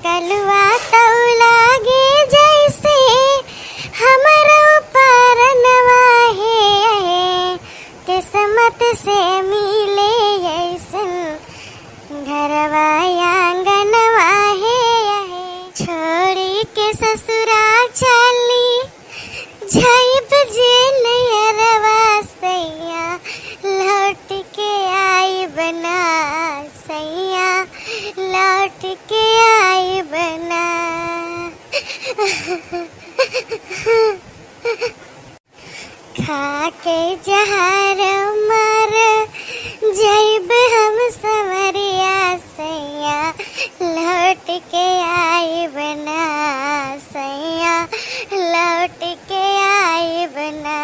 कलवा तो लागे जैसे हमरो परनवा है, किस्मत से मिले ऐसन घरवा आंगनवा है। छोड़ी के ससुरा चली जाइब जे नैहरवा सैया, लौट के आई बना सैया, लौट के आई बना। खा के जहर मर जाइब हम समरिया सैया, लौट के आई बना सैया, लौट के आई बना।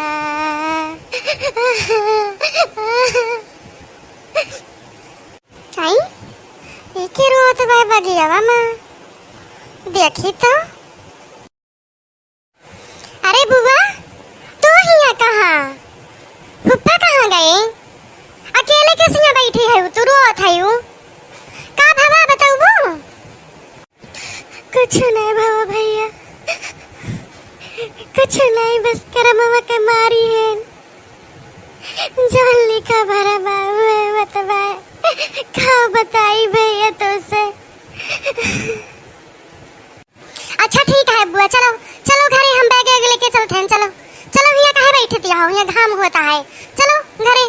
आई एक ही रोत भाई बगियावा माँ देखी तो। अरे बुआ तू हिया कहाँ, फुप्पा कहाँ गए? अकेले कैसे यहाँ बैठी है तू, रोत है का भवा बताऊ वो? कुछ नहीं भवा भैया, कुछ नहीं, बस करमवा के मारी है, जौन लिखा भरा बाबू है बतवा का बताई भैया तो से। अच्छा ठीक है बुआ, चलो चलो घरे, हम बैग लेके चलते हैं। चलो चलो यहाँ कहाँ बैठी थी, यहाँ घाम होता है, चलो घरे।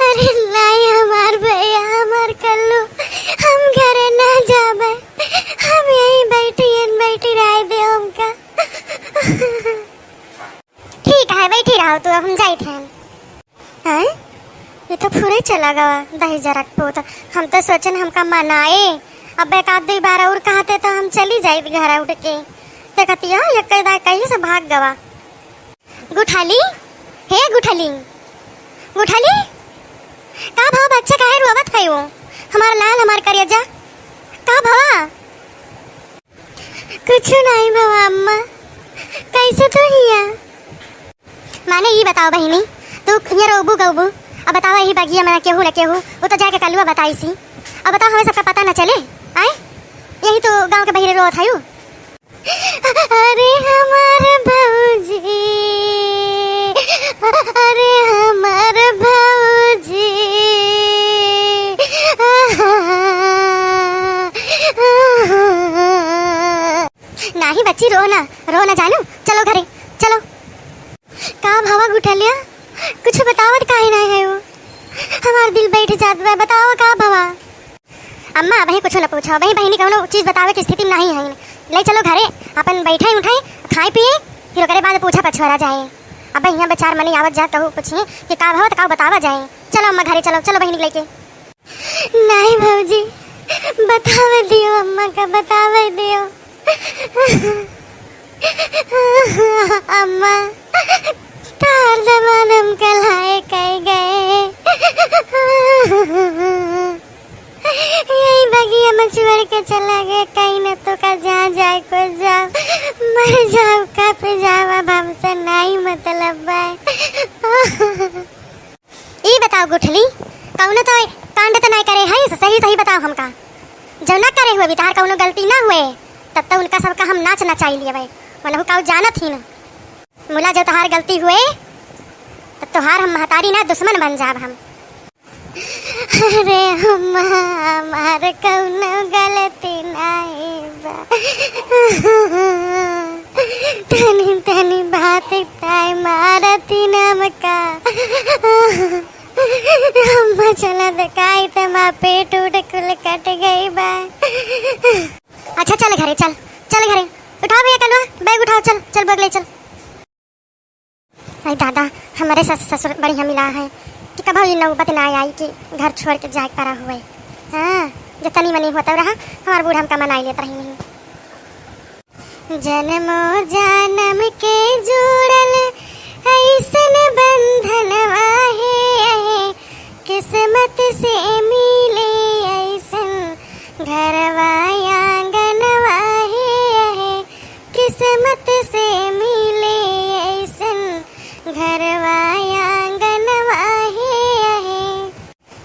अरे नहीं हमार भैया, हमार कल्लू, हम घरे ना जाबे, हम यहीं बैठी रह दे हमका। ठीक है बैठी रहो तो हम जाए थे। हैं ये तो पूरे चला गया दही जरक पे, तो हम तो सोचन हमका मनाए, अब एक आध दो बार और कहते तो हम चली जाए घर उठ के, तो कहती है ये कहीं से भाग गवा। गुठाली हे गुठाली, गुठाली का भाव बच्चा काहे रोवत है वो, हमारा लाल हमार करिया का भवा? कुछ नहीं भवा अम्मा, कैसे तो हिया? माने ये बताओ बहिनी, तू ये रोबू गबू, अब बताओ ही बगिया में केहू न केहू, वो तो जाके कलुआ बताई सी, अब बताओ हमें सबका पता न चले आए, यही तो गांव के बहिरे रोत है। अरे हमारे भौजी, अरे हमारे भौजी, नहीं बच्ची रो ना जानू, चलो घरे चलो। का भावा गुठलिया, कुछ बतावत काहे नहीं है वो, हमार दिल बैठ जात बा, बताओ का भावा? अम्मा वही कुछ न पूछो, वही बहनी कौनो चीज बतावे की स्थिति नहीं है, ले चलो घरे, अपन बैठे उठाए खाए पिए, फिर ओकरे बाद पूछा पछवारा जाए। अब यहाँ बेचार मनी आवत जा कहू पूछिए कि का भाव, तो का बतावा जाए। चलो अम्मा घरे चलो, चलो बहनी लेके। नहीं भौजी बतावे दियो, अम्मा का बतावे दियो। अम्मा तार जमान हम कल कह गए, यही बगिया में छोड़ के चला गया, कहीं न तो का जहाँ जाए को जाओ, मर जाओ का पे जाओ, अब हमसे नहीं मतलब है। ये बताओ गुठली, कौनो तो कांड तो नहीं करे है, सही सही बताओ हमका, जो ना करे हुए बितार कौनो गलती ना हुए, तब तो उनका सबका हम नाच नचाई लिए भाई, मतलब काउ जानत ही ना मुला, जो तोहार गलती हुए तब तोहार हम महतारी ना दुश्मन बन जाब हम। अरे अम्मा हमार कौनो गलती नहीं बा, तनी तनी बात ताई मारती नमका, अम्मा चला दिखाई तो माँ पेट उठ कुल कट गई बा। अच्छा चल घरे, चल चल घरे, उठाओ भैया कलवा, बैग उठाओ, चल चल बैग ले चल। अरे दादा हमारे ससुर बढ़िया मिला है कि कभी ये नौबत ना आई कि घर छोड़ के जाए पड़ा हुए। हाँ जो तनी मनी होता रहा, हमारे बूढ़ा हमका मनाई लेता ही नहीं। जन्मों जन्म के जुड़ल ऐसन बंधन है, किस्मत से मिले ऐसन घरवा आंगनवा है, किस्मत से मिले ऐसन घरवा आंगनवा है।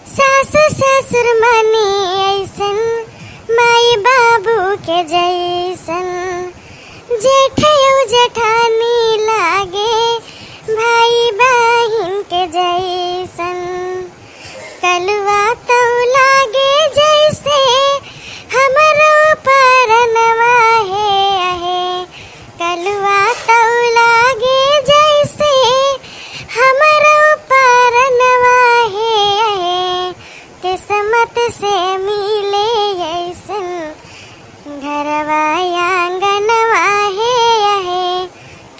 सास ससुर मनी ऐसन माई बाबू के कलवा तो लागे जैसे हमरो परनवा है कलवा तो लागे जैसे हमरो परनवा है किस्मत से मिले ऐसन घरवा आंगनवा है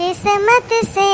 किस्मत से